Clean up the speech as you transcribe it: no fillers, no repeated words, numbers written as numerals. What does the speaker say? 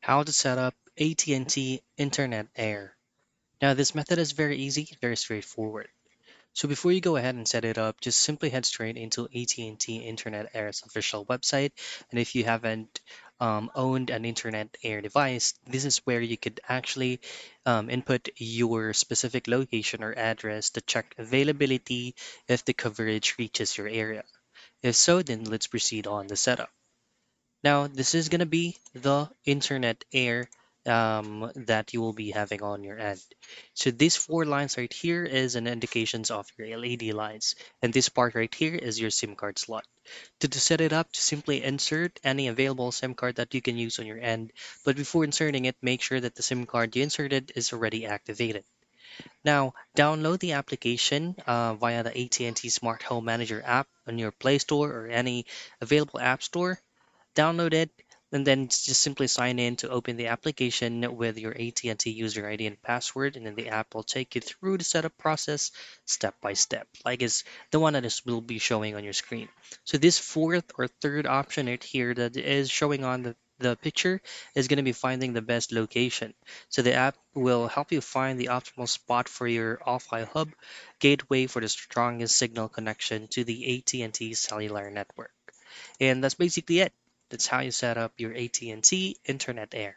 How to set up AT&T Internet Air. Now this method is very easy, very straightforward. So before you go ahead and set it up, just simply head straight into AT&T Internet Air's official website. And if you haven't owned an Internet Air device, this is where you could actually input your specific location or address to check availability if the coverage reaches your area. If so, then let's proceed on the setup. Now, this is going to be the Internet Air that you will be having on your end. So these four lines right here is an indications of your LED lines, and this part right here is your SIM card slot. To set it up, just simply insert any available SIM card that you can use on your end, but before inserting it, make sure that the SIM card you inserted is already activated. Now, download the application via the AT&T Smart Home Manager app on your Play Store or any available app store. Download it, and then just simply sign in to open the application with your AT&T user ID and password, and then the app will take you through the setup process step by step, like is the one that is will be showing on your screen. So this fourth or third option right here that is showing on the picture is going to be finding the best location. So the app will help you find the optimal spot for your Wi-Fi hub gateway for the strongest signal connection to the AT&T cellular network. And that's basically it. That's how you set up your AT&T Internet Air.